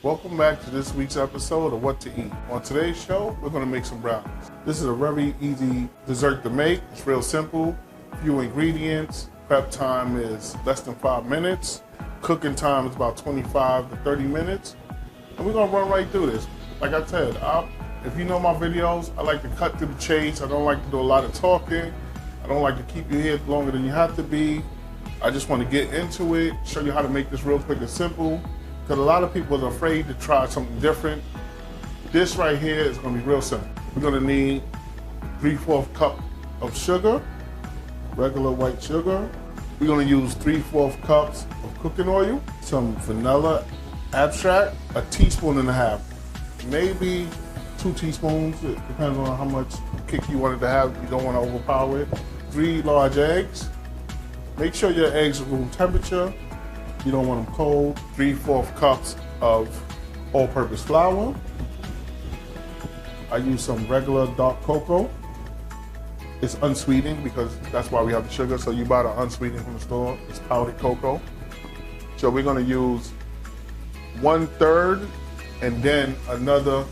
Welcome back to this week's episode of What to Eat. On today's show, we're going to make some brownies. This is a very easy dessert to make. It's real simple, few ingredients. Prep time is less than 5 minutes. Cooking time is about 25 to 30 minutes. And we're going to run right through this. Like I said, if you know my videos, I like to cut to the chase. I don't like to do a lot of talking. I don't like to keep you here longer than you have to be. I just want to get into it, show you how to make this real quick and simple. Because a lot of people are afraid to try something different. This right here is going to be real simple. We're going to need 3/4 cup of sugar, regular white sugar. We're going to use 3/4 cups of cooking oil, some vanilla extract, 1.5 teaspoons, maybe 2 teaspoons. It depends on how much kick you want it to have. You don't want to overpower it. 3 large eggs. Make sure your eggs are room temperature. You don't want them cold. 3/4 cups of all-purpose flour. I use some regular dark cocoa. It's unsweetened because that's why we have the sugar. So you buy the unsweetened from the store. It's powdered cocoa. So we're going to use 1/3 and then another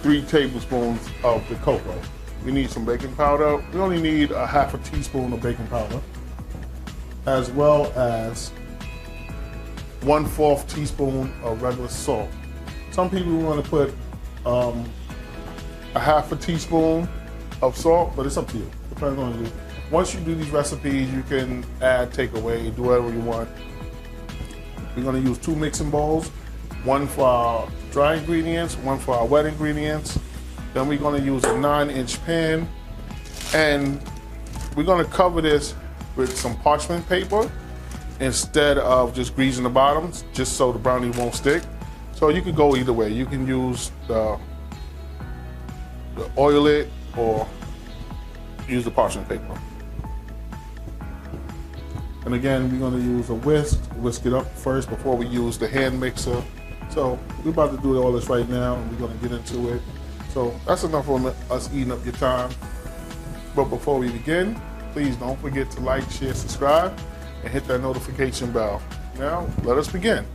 3 tablespoons of the cocoa. We need some baking powder. We only need 1/2 teaspoon of baking powder, as well as 1/4 teaspoon of regular salt. Some people want to put 1/2 teaspoon of salt, but it's up to you. Depends on you. Once you do these recipes, you can add, take away, do whatever you want. We're going to use 2 mixing bowls, one for our dry ingredients, one for our wet ingredients. Then we're going to use a 9-inch pan, and we're going to cover this with some parchment paper instead of just greasing the bottoms, just so the brownie won't stick. So you can go either way. You can use the oil it or use the parchment paper. And again, we're going to use a whisk it up first before we use the hand mixer. So we're about to do all this right now, and we're going to get into it. So that's enough of us eating up your time. But before we begin, please don't forget to like, share, subscribe, and hit that notification bell. Now, let us begin.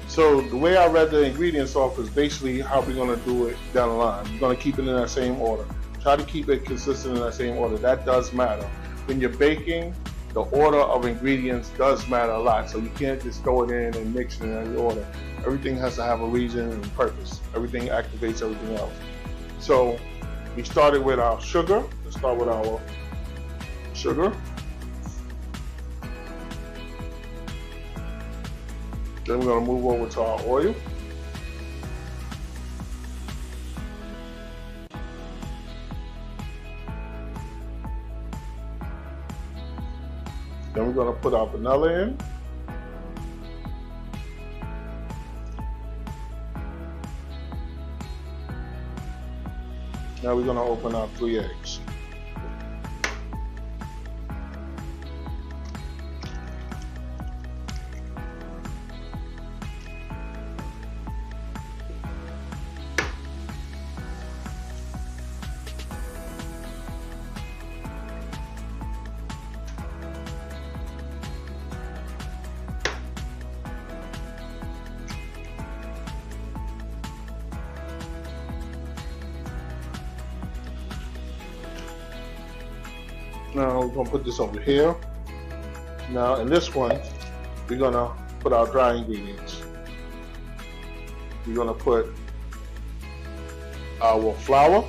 So the way I read the ingredients off is basically how we're going to do it down the line. We're going to keep it in that same order. Try to keep it consistent in that same order. That does matter. When you're baking, the order of ingredients does matter a lot. So you can't just throw it in and mix it in any order. Everything has to have a reason and purpose. Everything activates everything else. So we started with our sugar. Let's start with our sugar. Then we're going to move over to our oil. Then we're going to put our vanilla in. Now we're going to open our 3 eggs. Now we're going to put this over here. Now in this one, we're going to put our dry ingredients. We're going to put our flour,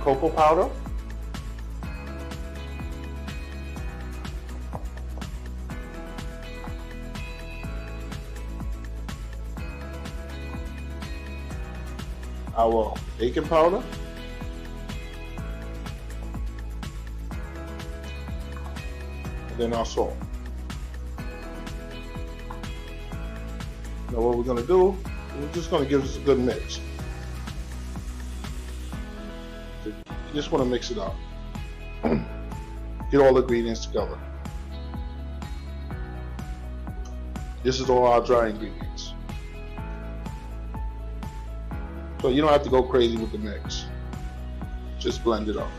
cocoa powder, our baking powder, and then our salt. Now what we're going to do, we're just going to give this a good mix. You just want to mix it up. Get all the ingredients together. This is all our dry ingredients. So you don't have to go crazy with the mix. Just blend it up.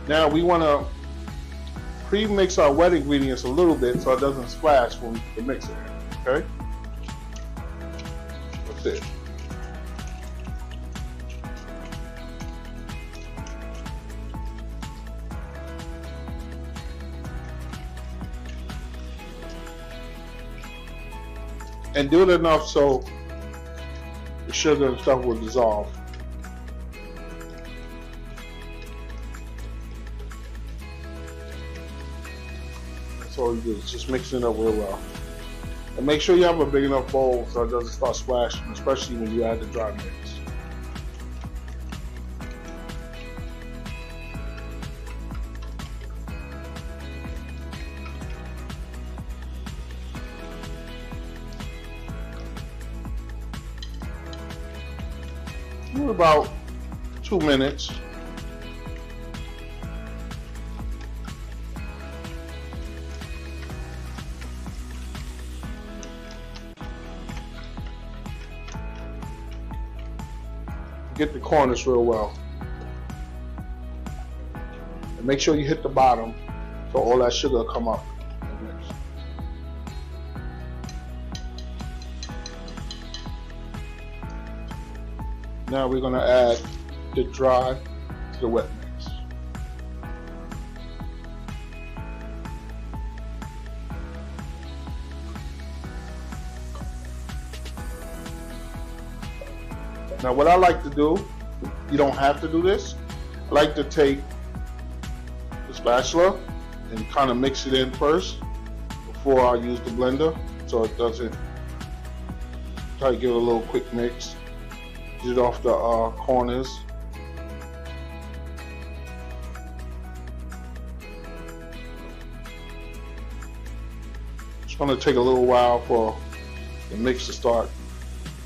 Now we want to pre-mix our wet ingredients a little bit so it doesn't splash when we put the mixer in, okay? That's it. And do it enough so the sugar and stuff will dissolve. That's all you do, is just mix it up real well. And make sure you have a big enough bowl so it doesn't start splashing, especially when you add the dry mix. About 2 minutes. Get the corners real well. And make sure you hit the bottom so all that sugar will come up. Now we're going to add the dry to the wet mix. Now what I like to do, you don't have to do this, I like to take the spatula and kind of mix it in first before I use the blender so it doesn't, try to give it a little quick mix. Get it off the corners. It's going to take a little while for the mix to start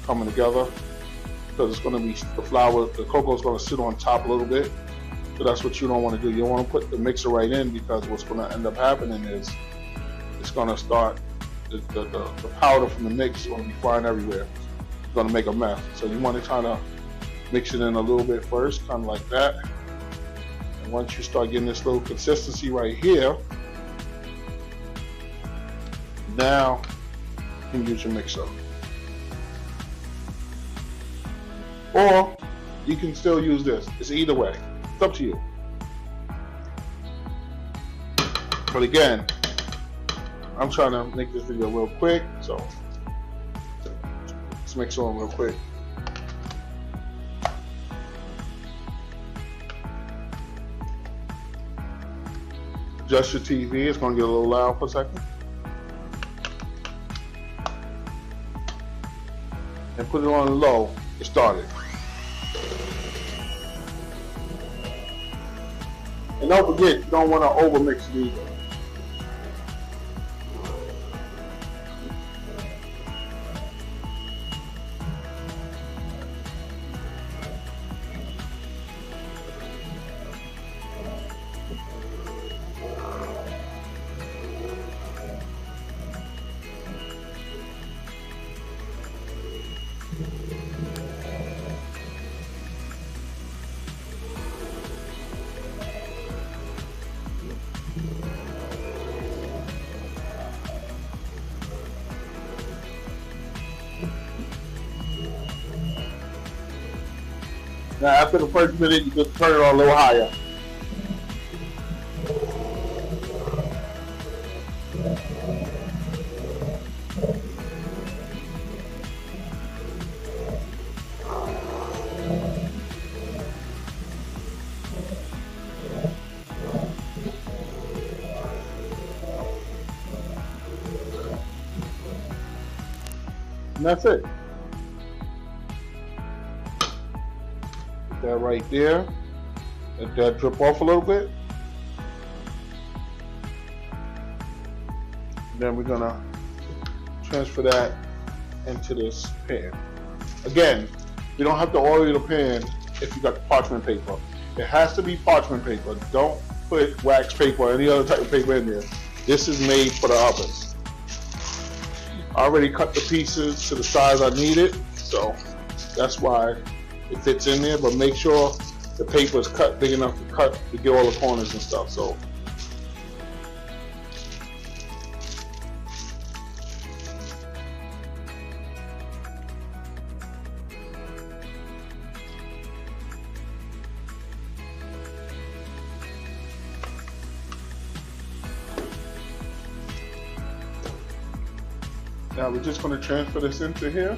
coming together because it's going to be the flour, the cocoa is going to sit on top a little bit. So that's what you don't want to do. You don't want to put the mixer right in because what's going to end up happening is it's going to start, the powder from the mix is going to be flying everywhere. Going to make a mess. So you want to kind of mix it in a little bit first, kind of like that. And once you start getting this little consistency right here, now you can use your mixer. Or you can still use this. It's either way. It's up to you. But again, I'm trying to make this video real quick, so let's mix on real quick. Adjust your TV, it's going to get a little loud for a second. And put it on low, it started. And don't forget, you don't want to over mix it either. Now after the first minute, you just turn it on a little higher. And that's it. Put that right there. Let that drip off a little bit. Then we're gonna transfer that into this pan. Again, you don't have to oil the pan if you got the parchment paper. It has to be parchment paper. Don't put wax paper or any other type of paper in there. This is made for the ovens. I already cut the pieces to the size I need it, so that's why it fits in there, but make sure the paper is cut big enough to get all the corners and stuff. So now we're just going to transfer this into here.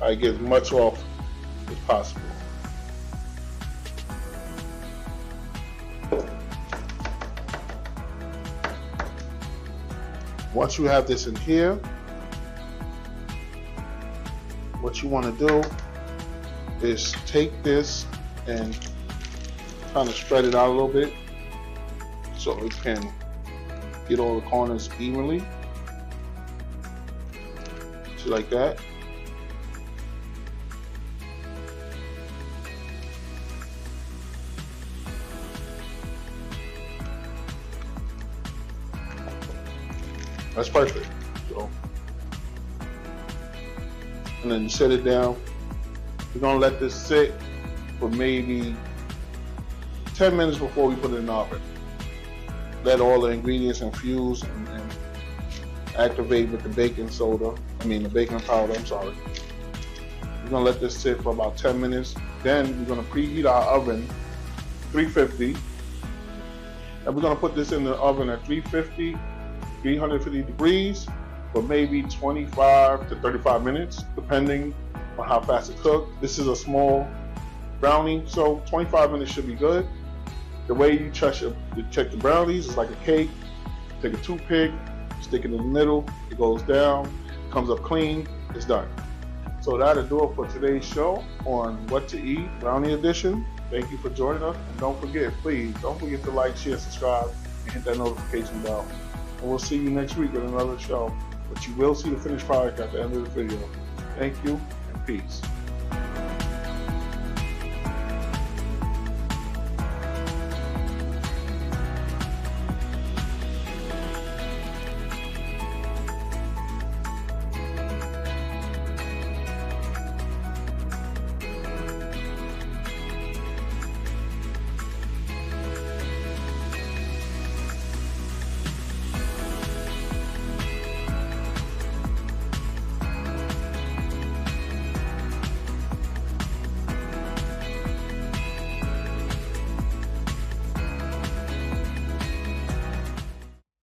I get as much off as possible. Once you have this in here, what you want to do is take this and kind of spread it out a little bit so it can get all the corners evenly, just like that. That's perfect. So, and then you set it down. We're gonna let this sit for maybe 10 minutes before we put it in the oven. Let all the ingredients infuse and activate with the baking powder, I'm sorry. We're gonna let this sit for about 10 minutes. Then we're gonna preheat our oven, 350. And we're gonna put this in the oven at 350 degrees for maybe 25 to 35 minutes, depending on how fast it cooks. This is a small brownie, so 25 minutes should be good. The way you check the brownies is like a cake. Take a toothpick, stick it in the middle, it goes down, comes up clean, it's done. So that'll do it for today's show on What to Eat Brownie Edition. Thank you for joining us, and don't forget to like, share, subscribe, and hit that notification bell. And we'll see you next week with another show. But you will see the finished product at the end of the video. Thank you, and peace.